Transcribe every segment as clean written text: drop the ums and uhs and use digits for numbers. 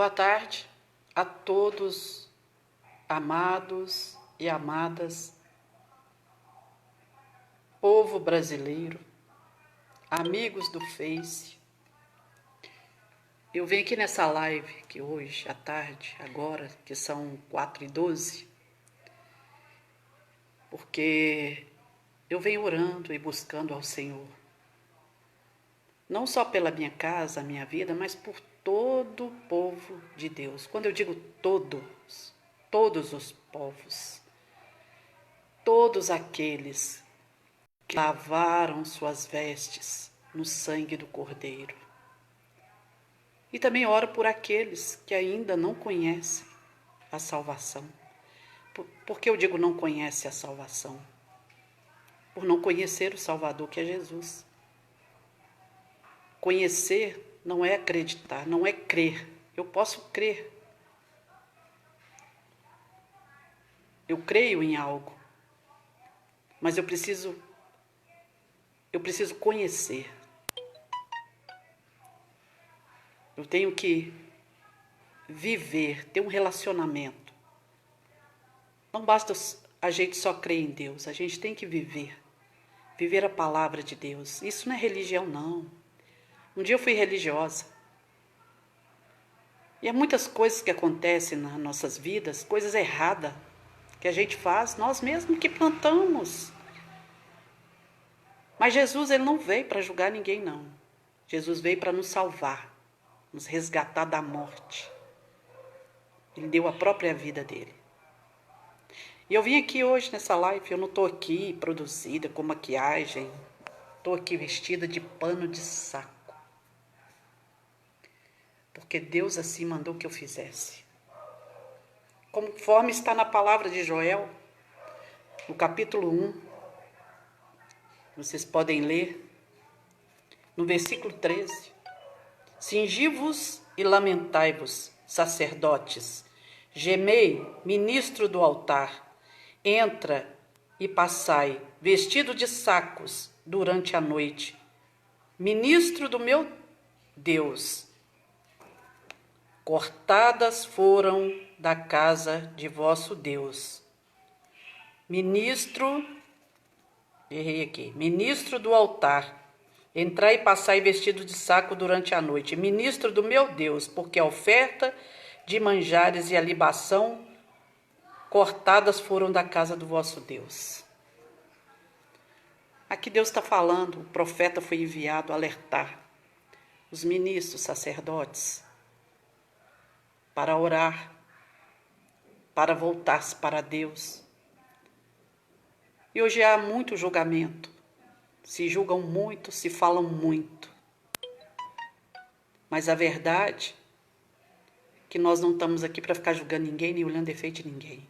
Boa tarde a todos, amados e amadas, povo brasileiro, amigos do Face. Eu venho aqui nessa live que hoje, à tarde, agora, que são 4h12, porque eu venho orando e buscando ao Senhor. Não só pela minha casa, a minha vida, mas por todo o povo de Deus. Quando eu digo todos, todos os povos, todos aqueles que lavaram suas vestes no sangue do Cordeiro. E também oro por aqueles que ainda não conhecem a salvação. Por que eu digo não conhece a salvação? Por não conhecer o Salvador, que é Jesus. Conhecer não é acreditar, não é crer. Eu posso crer. Eu creio em algo, mas eu preciso conhecer. Eu tenho que viver, ter um relacionamento. Não basta a gente só crer em Deus, a gente tem que viver. Viver a palavra de Deus. Isso não é religião, não. Um dia eu fui religiosa. E há muitas coisas que acontecem nas nossas vidas, coisas erradas, que a gente faz, nós mesmos que plantamos. Mas Jesus, ele não veio para julgar ninguém, não. Jesus veio para nos salvar, nos resgatar da morte. Ele deu a própria vida dele. E eu vim aqui hoje nessa live, eu não estou aqui produzida com maquiagem, estou aqui vestida de pano de saco. Porque Deus assim mandou que eu fizesse. Conforme está na palavra de Joel, no capítulo 1, vocês podem ler, no versículo 13. Cingi-vos e lamentai-vos, sacerdotes, gemei, ministro do altar, entra e passai, vestido de sacos, durante a noite, ministro do meu Deus. Cortadas foram da casa de vosso Deus. Ministro do altar, entrai e passai vestido de saco durante a noite. Ministro do meu Deus, porque a oferta de manjares e a libação cortadas foram da casa do vosso Deus. Aqui Deus está falando, o profeta foi enviado a alertar os ministros, sacerdotes, para orar, para voltar-se para Deus. E hoje há muito julgamento, se julgam muito, se falam muito. Mas a verdade é que nós não estamos aqui para ficar julgando ninguém, nem olhando defeito de ninguém.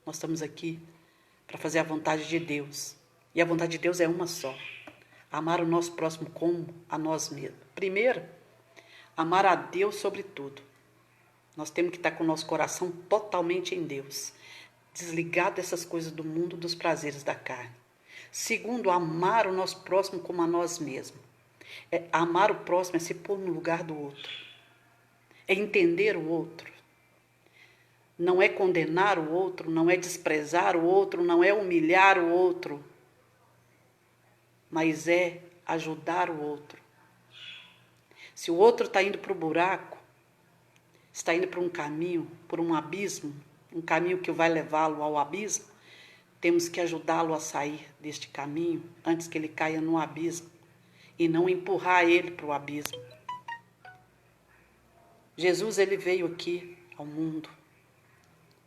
Nós estamos aqui para fazer a vontade de Deus. E a vontade de Deus é uma só: amar o nosso próximo como a nós mesmos. Primeiro, amar a Deus sobre tudo. Nós temos que estar com o nosso coração totalmente em Deus, desligado dessas coisas do mundo, dos prazeres da carne. Segundo, amar o nosso próximo como a nós mesmos. Amar o próximo é se pôr no lugar do outro. É entender o outro. Não é condenar o outro, não é desprezar o outro, não é humilhar o outro, mas é ajudar o outro. Se o outro está indo para o buraco, está indo para um caminho, por um abismo, um caminho que vai levá-lo ao abismo, temos que ajudá-lo a sair deste caminho antes que ele caia no abismo e não empurrar ele para o abismo. Jesus, ele veio aqui ao mundo.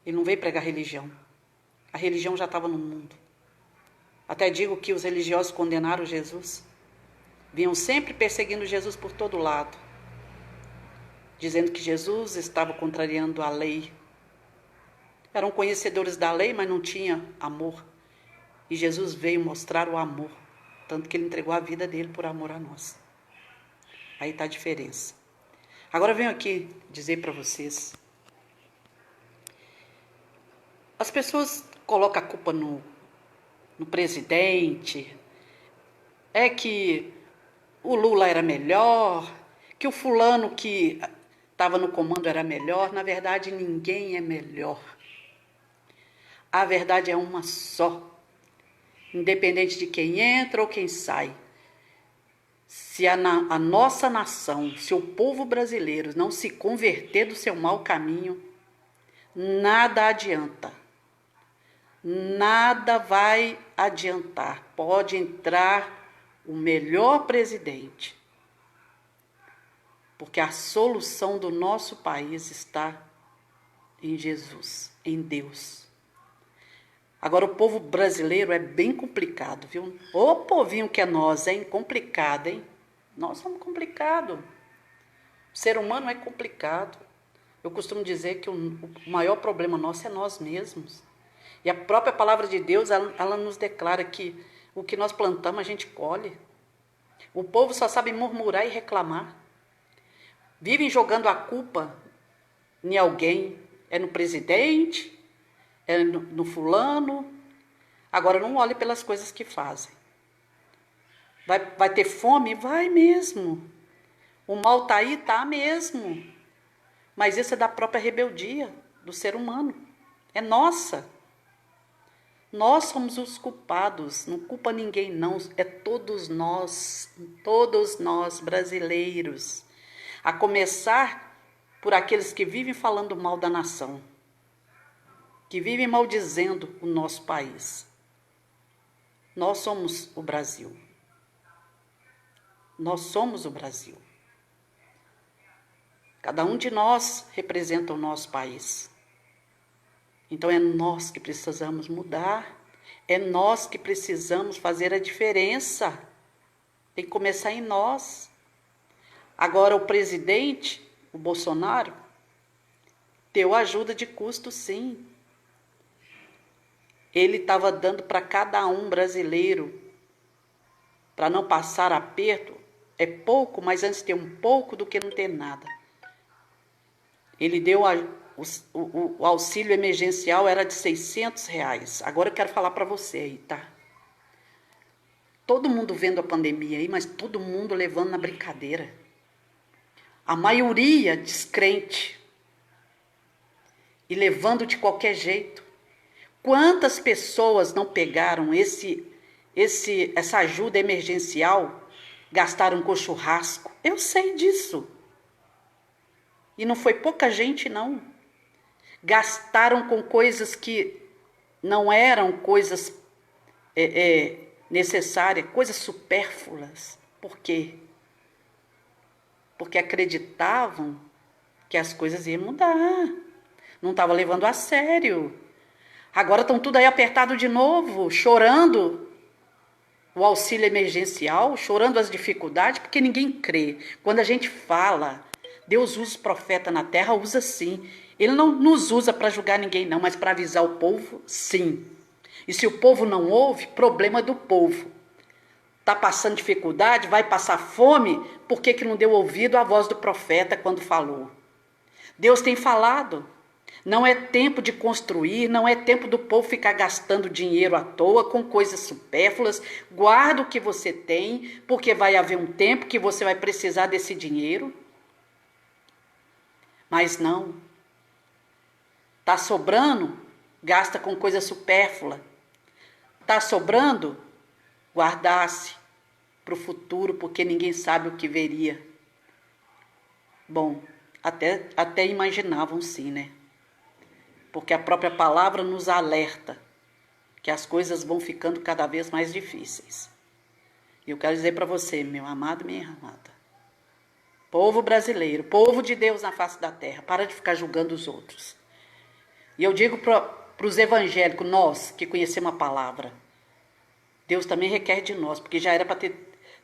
Ele não veio pregar religião. A religião já estava no mundo. Até digo que os religiosos condenaram Jesus. Vinham sempre perseguindo Jesus por todo lado, dizendo que Jesus estava contrariando a lei. Eram conhecedores da lei, mas não tinham amor. E Jesus veio mostrar o amor, tanto que ele entregou a vida dele por amor a nós. Aí está a diferença. Agora eu venho aqui dizer para vocês. As pessoas colocam a culpa no presidente. É que o Lula era melhor, que o fulano que estava no comando era melhor. Na verdade, ninguém é melhor. A verdade é uma só. Independente de quem entra ou quem sai. Se a nossa nação, se o povo brasileiro não se converter do seu mau caminho, nada adianta. Nada vai adiantar. Pode entrar o melhor presidente, porque a solução do nosso país está em Jesus, em Deus. Agora, o povo brasileiro é bem complicado, viu? Ô povinho que é nós, hein? Complicado, hein? Nós somos complicados. O ser humano é complicado. Eu costumo dizer que o maior problema nosso é nós mesmos. E a própria palavra de Deus, ela nos declara que o que nós plantamos a gente colhe. O povo só sabe murmurar e reclamar. Vivem jogando a culpa em alguém. É no presidente, é no fulano. Agora não olhe pelas coisas que fazem. Vai ter fome? Vai mesmo. O mal está aí? Está mesmo. Mas isso é da própria rebeldia do ser humano. É nossa. Nós somos os culpados, não culpa ninguém não, é todos nós brasileiros. A começar por aqueles que vivem falando mal da nação, que vivem maldizendo o nosso país. Nós somos o Brasil. Nós somos o Brasil. Cada um de nós representa o nosso país. Então é nós que precisamos mudar, é nós que precisamos fazer a diferença. Tem que começar em nós. Agora o presidente, o Bolsonaro, deu ajuda de custo sim. Ele estava dando para cada um brasileiro, para não passar aperto, é pouco, mas antes ter um pouco do que não ter nada. Ele deu o auxílio emergencial era de R$600. Agora eu quero falar para você aí, tá? Todo mundo vendo a pandemia aí, mas todo mundo levando na brincadeira. A maioria descrente. E levando de qualquer jeito. Quantas pessoas não pegaram essa ajuda emergencial, gastaram com churrasco? Eu sei disso. E não foi pouca gente, não. Gastaram com coisas que não eram coisas necessárias, coisas supérfluas. Por quê? Porque acreditavam que as coisas iam mudar. Não estavam levando a sério. Agora estão tudo aí apertado de novo, chorando o auxílio emergencial, chorando as dificuldades, porque ninguém crê. Quando a gente fala, Deus usa o profeta na terra, usa sim. Ele não nos usa para julgar ninguém não, mas para avisar o povo, sim. E se o povo não ouve, problema do povo. Está passando dificuldade, vai passar fome, por que não deu ouvido à voz do profeta quando falou? Deus tem falado. Não é tempo de construir, não é tempo do povo ficar gastando dinheiro à toa com coisas supérfluas. Guarda o que você tem, porque vai haver um tempo que você vai precisar desse dinheiro. Mas não. Tá sobrando, gasta com coisa supérflua. Tá sobrando, guardasse para o futuro, porque ninguém sabe o que viria. Bom, até imaginavam sim, né? Porque a própria palavra nos alerta que as coisas vão ficando cada vez mais difíceis. E eu quero dizer para você, meu amado e minha amada, povo brasileiro, povo de Deus na face da terra, para de ficar julgando os outros. E eu digo para os evangélicos, nós que conhecemos a palavra, Deus também requer de nós, porque já era para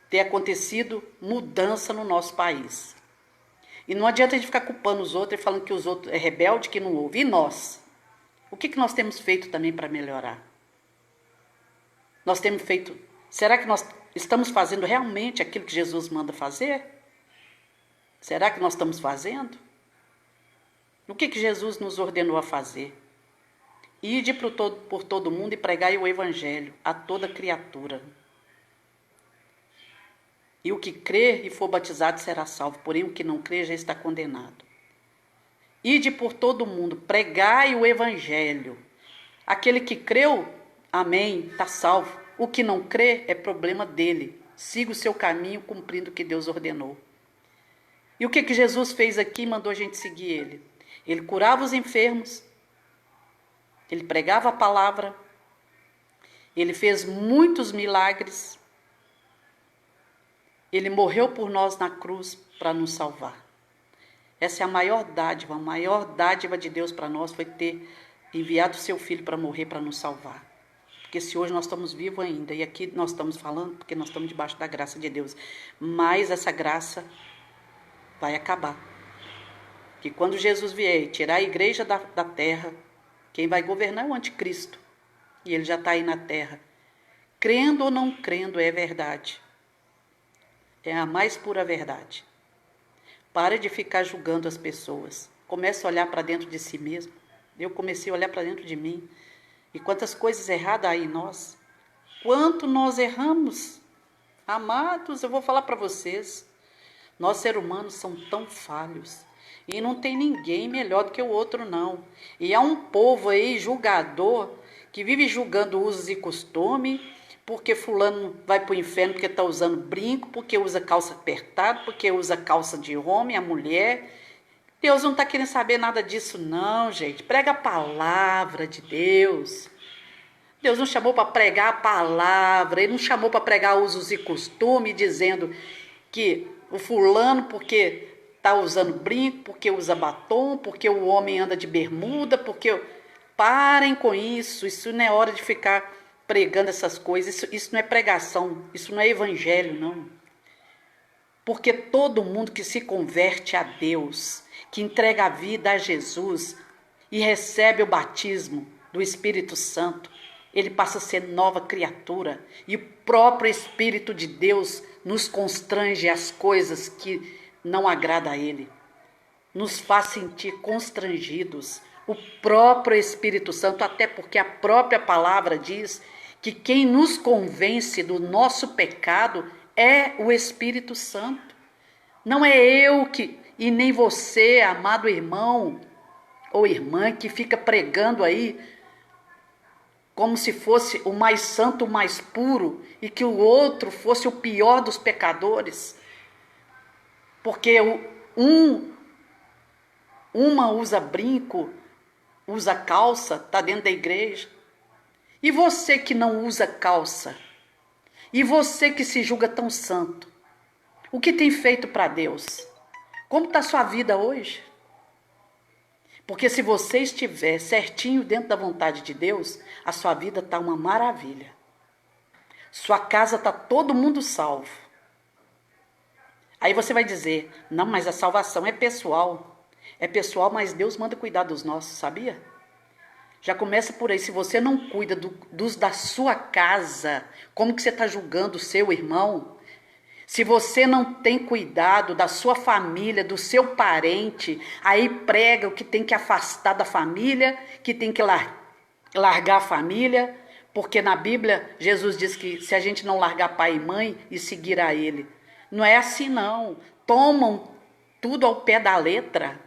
ter acontecido mudança no nosso país. E não adianta a gente ficar culpando os outros e falando que os outros é rebelde, que não ouve. E nós? O que nós temos feito também para melhorar? Nós temos feito... Será que nós estamos fazendo realmente aquilo que Jesus manda fazer? Será que nós estamos fazendo? O que Jesus nos ordenou a fazer? Ide por todo mundo e pregai o evangelho a toda criatura. E o que crer e for batizado será salvo, porém o que não crer já está condenado. Ide por todo mundo, pregai o evangelho. Aquele que creu, amém, está salvo. O que não crê é problema dele. Siga o seu caminho cumprindo o que Deus ordenou. E o que Jesus fez aqui? Mandou a gente seguir ele. Ele curava os enfermos, ele pregava a palavra, ele fez muitos milagres, ele morreu por nós na cruz para nos salvar. Essa é a maior dádiva de Deus para nós foi ter enviado o seu filho para morrer para nos salvar. Porque se hoje nós estamos vivos ainda, e aqui nós estamos falando porque nós estamos debaixo da graça de Deus, mas essa graça vai acabar. Que quando Jesus vier e tirar a igreja da terra, quem vai governar é o anticristo. E ele já está aí na terra. Crendo ou não crendo é verdade. É a mais pura verdade. Pare de ficar julgando as pessoas. Comece a olhar para dentro de si mesmo. Eu comecei a olhar para dentro de mim. E quantas coisas erradas há em nós. Quanto nós erramos. Amados, eu vou falar para vocês. Nós, seres humanos, somos tão falhos. E não tem ninguém melhor do que o outro, não. E há um povo aí, julgador, que vive julgando usos e costumes, porque fulano vai para o inferno porque está usando brinco, porque usa calça apertada, porque usa calça de homem, a mulher. Deus não está querendo saber nada disso, não, gente. Prega a palavra de Deus. Deus não chamou para pregar a palavra, Ele não chamou para pregar usos e costumes, dizendo que o fulano, porque está usando brinco, porque usa batom, porque o homem anda de bermuda, porque... Parem com isso, isso não é hora de ficar pregando essas coisas, isso não é pregação, isso não é evangelho, não. Porque todo mundo que se converte a Deus, que entrega a vida a Jesus e recebe o batismo do Espírito Santo, ele passa a ser nova criatura e o próprio Espírito de Deus nos constrange às coisas que não agradam a Ele, nos faz sentir constrangidos. O próprio Espírito Santo, até porque a própria palavra diz que quem nos convence do nosso pecado é o Espírito Santo. Não é eu que, e nem você, amado irmão ou irmã, que fica pregando aí como se fosse o mais santo, o mais puro, e que o outro fosse o pior dos pecadores. Porque uma usa brinco, usa calça, está dentro da igreja. E você que não usa calça? E você que se julga tão santo? O que tem feito para Deus? Como está a sua vida hoje? Porque se você estiver certinho dentro da vontade de Deus, a sua vida está uma maravilha. Sua casa está todo mundo salvo. Aí você vai dizer, não, mas a salvação é pessoal. É pessoal, mas Deus manda cuidar dos nossos, sabia? Já começa por aí. Se você não cuida dos da sua casa, como que você está julgando o seu irmão? Se você não tem cuidado da sua família, do seu parente, aí prega o que tem que afastar da família, que tem que largar a família, porque na Bíblia Jesus diz que se a gente não largar pai e mãe e seguir a Ele, não é assim não. Tomam tudo ao pé da letra.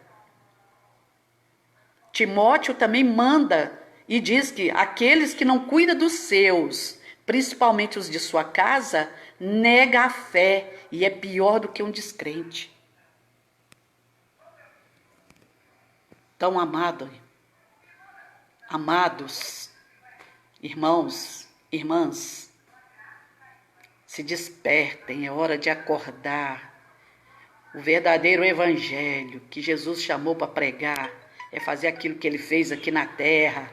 Timóteo também manda e diz que aqueles que não cuidam dos seus, principalmente os de sua casa, nega a fé e é pior do que um descrente. Então, amados, irmãos, irmãs, se despertem, é hora de acordar. O verdadeiro evangelho que Jesus chamou para pregar é fazer aquilo que Ele fez aqui na terra.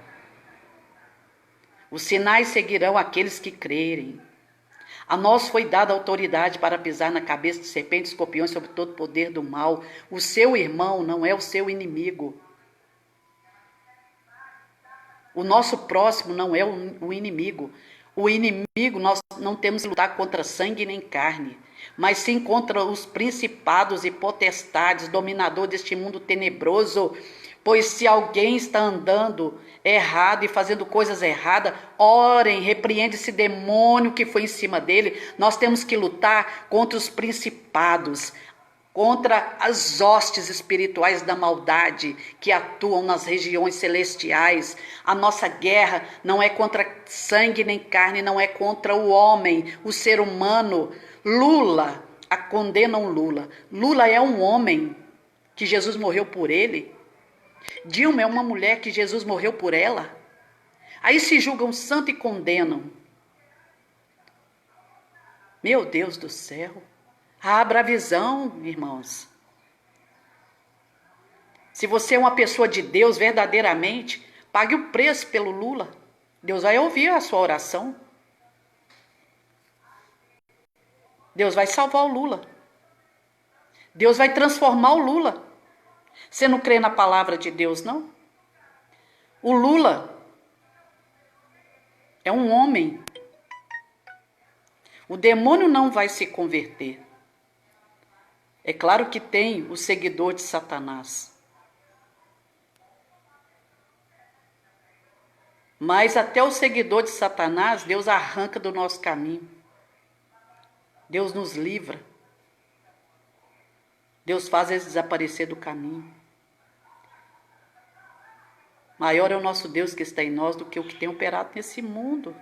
Os sinais seguirão aqueles que crerem. A nós foi dada autoridade para pisar na cabeça de serpentes e escorpiões sobre todo o poder do mal. O seu irmão não é o seu inimigo. O nosso próximo não é o inimigo. O inimigo, nós não temos que lutar contra sangue nem carne, mas sim contra os principados e potestades, dominador deste mundo tenebroso. Pois se alguém está andando errado e fazendo coisas erradas, orem, repreende esse demônio que foi em cima dele. Nós temos que lutar contra os principados. contra as hostes espirituais da maldade que atuam nas regiões celestiais. A nossa guerra não é contra sangue nem carne, não é contra o homem, o ser humano. Lula, condenam Lula. Lula é um homem que Jesus morreu por ele. Dilma é uma mulher que Jesus morreu por ela. Aí se julgam santo e condenam. Meu Deus do céu. Abra a visão, irmãos. Se você é uma pessoa de Deus verdadeiramente, pague o preço pelo Lula. Deus vai ouvir a sua oração. Deus vai salvar o Lula. Deus vai transformar o Lula. Você não crê na palavra de Deus, não? O Lula é um homem. O demônio não vai se converter. É claro que tem o seguidor de Satanás. Mas até o seguidor de Satanás, Deus arranca do nosso caminho. Deus nos livra. Deus faz eles desaparecer do caminho. Maior é o nosso Deus que está em nós do que o que tem operado nesse mundo.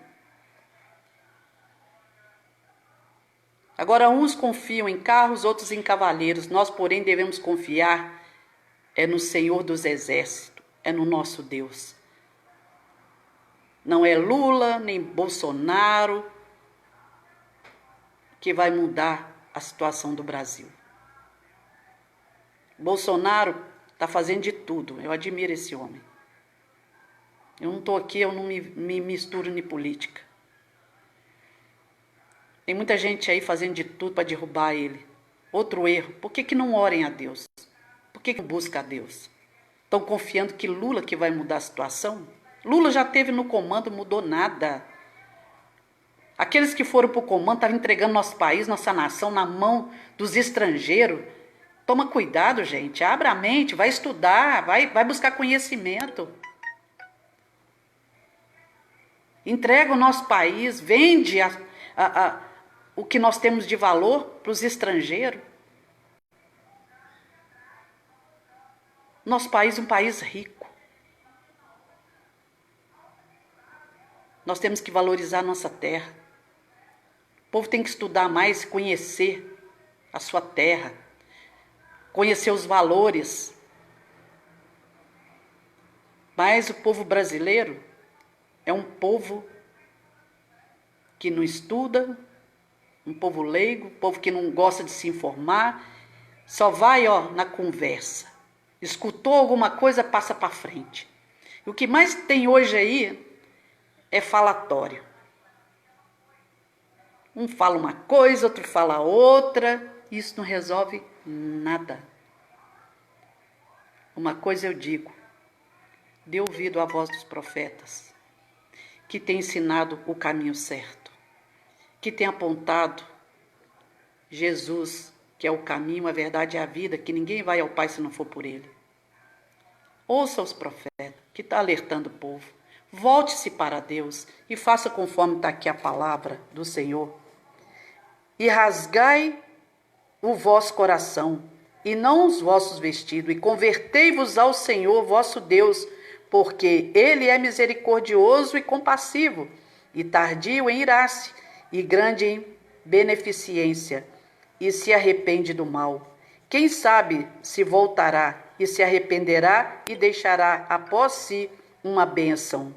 Agora, uns confiam em carros, outros em cavaleiros. Nós, porém, devemos confiar no Senhor dos Exércitos, no nosso Deus. Não é Lula, nem Bolsonaro que vai mudar a situação do Brasil. Bolsonaro está fazendo de tudo. Eu admiro esse homem. Eu não estou aqui, eu não me misturo em política. Tem muita gente aí fazendo de tudo para derrubar ele. Outro erro, por que não orem a Deus? Por que não buscam a Deus? Estão confiando que Lula que vai mudar a situação? Lula já esteve no comando, mudou nada. Aqueles que foram para o comando estavam entregando nosso país, nossa nação na mão dos estrangeiros. Toma cuidado, gente. Abra a mente, vai estudar, vai buscar conhecimento. Entrega o nosso país, vende o que nós temos de valor para os estrangeiros. Nosso país é um país rico. Nós temos que valorizar a nossa terra. O povo tem que estudar mais, conhecer a sua terra, conhecer os valores. Mas o povo brasileiro é um povo que não estuda, um povo leigo, um povo que não gosta de se informar, só vai na conversa. Escutou alguma coisa, passa para frente. E o que mais tem hoje aí é falatório. Um fala uma coisa, outro fala outra, isso não resolve nada. Uma coisa eu digo, dê ouvido à voz dos profetas, que tem ensinado o caminho certo, que tem apontado Jesus, que é o caminho, a verdade e a vida, que ninguém vai ao Pai se não for por Ele. Ouça os profetas, que está alertando o povo. Volte-se para Deus e faça conforme está aqui a palavra do Senhor. E rasgai o vosso coração, e não os vossos vestidos, e convertei-vos ao Senhor vosso Deus, porque Ele é misericordioso e compassivo, e tardio em irar-se, e grande em beneficência, e se arrepende do mal. Quem sabe se voltará e se arrependerá e deixará após si uma bênção,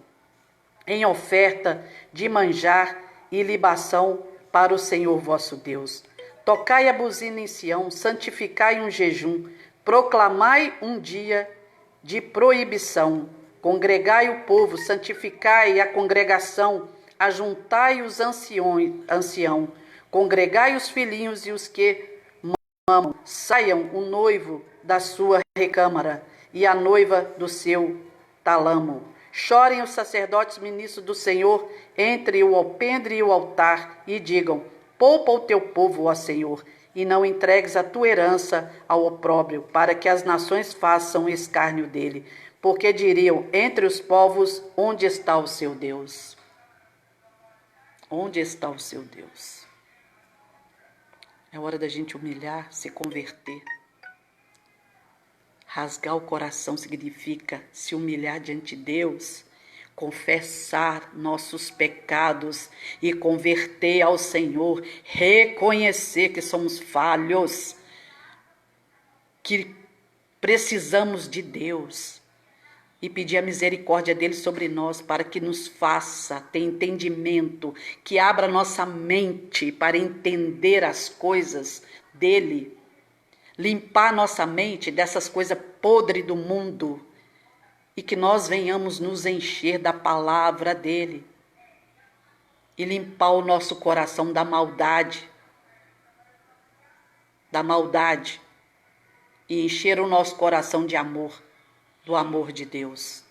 em oferta de manjar e libação para o Senhor vosso Deus. Tocai a buzina em Sião, santificai um jejum, proclamai um dia de proibição, congregai o povo, santificai a congregação, ajuntai os anciãos, congregai os filhinhos e os que mamam, saiam o noivo da sua recâmara e a noiva do seu tálamo. Chorem os sacerdotes ministros do Senhor entre o alpendre e o altar e digam: poupa o teu povo, ó Senhor, e não entregues a tua herança ao opróbrio, para que as nações façam escárnio dele. Porque diriam entre os povos: onde está o seu Deus? Onde está o seu Deus? É hora da gente humilhar, se converter. Rasgar o coração significa se humilhar diante de Deus, confessar nossos pecados e converter ao Senhor, reconhecer que somos falhos, que precisamos de Deus e pedir a misericórdia dele sobre nós para que nos faça ter entendimento, que abra nossa mente para entender as coisas dele, limpar nossa mente dessas coisas podres do mundo e que nós venhamos nos encher da palavra dele e limpar o nosso coração da maldade e encher o nosso coração de amor, do amor de Deus.